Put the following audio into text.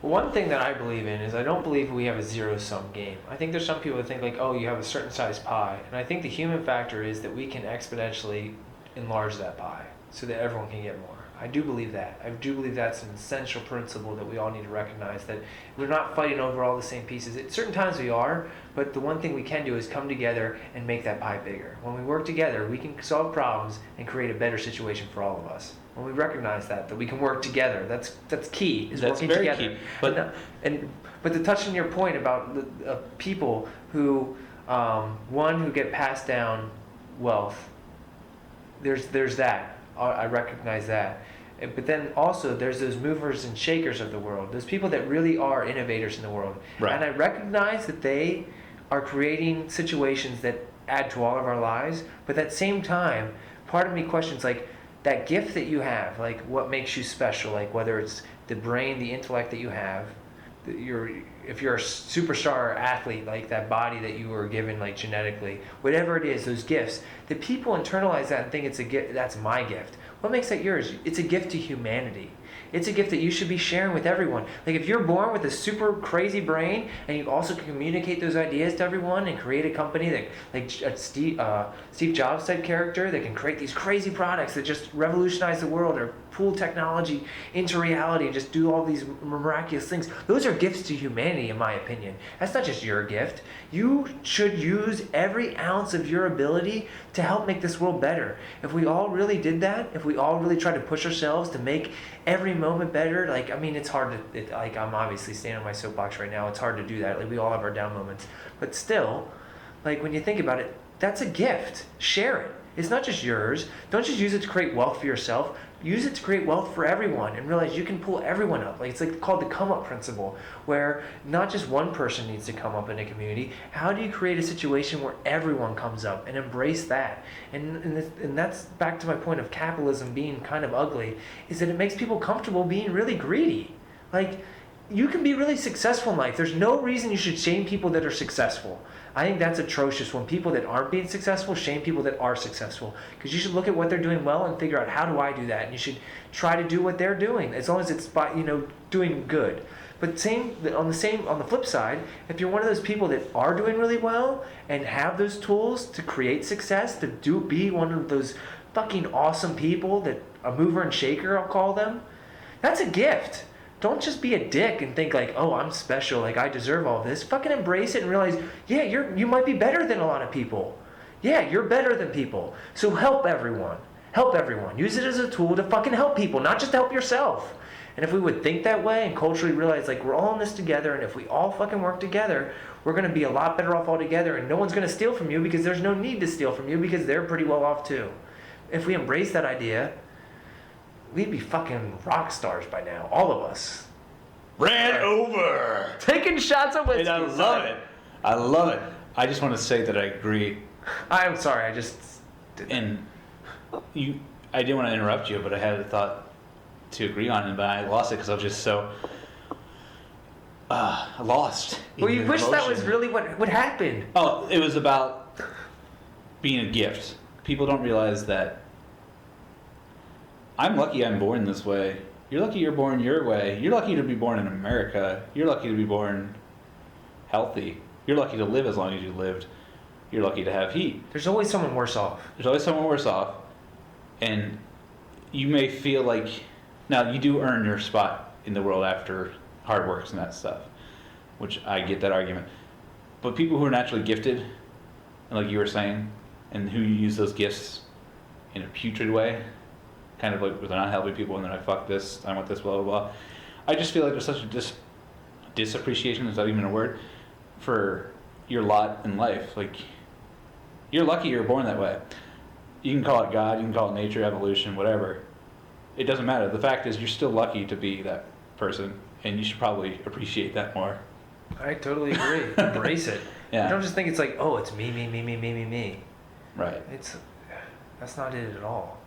One thing that I believe in is I don't believe we have a zero-sum game. I think there's some people that think like, oh, you have a certain size pie. And I think the human factor is that we can exponentially enlarge that pie so that everyone can get more. I do believe that. I do believe that's an essential principle that we all need to recognize, that we're not fighting over all the same pieces. At certain times we are, but the one thing we can do is come together and make that pie bigger. When we work together, we can solve problems and create a better situation for all of us. When we recognize that we can work together, that's key. Is that's working very together. Key. But to touch on your point about the people who who get passed down wealth, there's that. I recognize that. But then also there's those movers and shakers of the world, those people that really are innovators in the world. Right. And I recognize that they are creating situations that add to all of our lives, but at the same time, part of me questions like that gift that you have, like what makes you special, like whether it's the brain, the intellect that you have, if you're a superstar athlete, like that body that you were given like genetically, whatever it is, those gifts, the people internalize that and think it's a gift. That's my gift. What makes that yours? It's a gift to humanity. It's a gift that you should be sharing with everyone. Like if you're born with a super crazy brain and you also can communicate those ideas to everyone and create a company that, like a Steve Jobs type character, that can create these crazy products that just revolutionize the world or pull technology into reality and just do all these miraculous things. Those are gifts to humanity, in my opinion. That's not just your gift. You should use every ounce of your ability to help make this world better. If we all really did that, if we all really tried to push ourselves to make every moment better, like, I mean, it's hard to, like, I'm obviously standing on my soapbox right now. It's hard to do that. Like, we all have our down moments. But still, like, when you think about it, that's a gift. Share it. It's not just yours. Don't just use it to create wealth for yourself. Use it to create wealth for everyone and realize you can pull everyone up. Like, it's like called the come up principle, where not just one person needs to come up in a community. How do you create a situation where everyone comes up and embrace that? And that's back to my point of capitalism being kind of ugly, is that it makes people comfortable being really greedy. Like, you can be really successful in life. There's no reason you should shame people that are successful. I think that's atrocious when people that aren't being successful shame people that are successful. Because you should look at what they're doing well and figure out, how do I do that? And you should try to do what they're doing, as long as it's by, doing good. But on the flip side, if you're one of those people that are doing really well and have those tools to create success, to be one of those fucking awesome people, that a mover and shaker, I'll call them, that's a gift. Don't just be a dick and think like, oh, I'm special, like I deserve all this. Fucking embrace it and realize, yeah, you might be better than a lot of people. Yeah, you're better than people. So help everyone. Help everyone. Use it as a tool to fucking help people, not just to help yourself. And if we would think that way and culturally realize like we're all in this together, and if we all fucking work together, we're going to be a lot better off all together, and no one's going to steal from you because there's no need to steal from you because they're pretty well off too. If we embrace that idea, we'd be fucking rock stars by now, all of us. Ran over. Taking shots at whiskey. And I love it. I love it. I just want to say that I agree. I'm sorry, I just didn't. And I didn't want to interrupt you, but I had a thought to agree on it, but I lost it because I was just so lost. Well, you wish that was really what happened. Oh, it was about being a gift. People don't realize that I'm lucky I'm born this way. You're lucky you're born your way. You're lucky to be born in America. You're lucky to be born healthy. You're lucky to live as long as you lived. You're lucky to have heat. There's always someone worse off. There's always someone worse off. And you may feel like, now you do earn your spot in the world after hard works and that stuff, which I get that argument. But people who are naturally gifted, and like you were saying, and who use those gifts in a putrid way, kind of like they're not helping people and they're like, fuck this, I want this, blah, blah, blah. I just feel like there's such a disappreciation, is that even a word, for your lot in life. Like, you're lucky you're born that way. You can call it God, you can call it nature, evolution, whatever. It doesn't matter. The fact is you're still lucky to be that person, and you should probably appreciate that more. I totally agree. Embrace it. Yeah. You don't just think it's like, oh, it's me. Right. That's not it at all.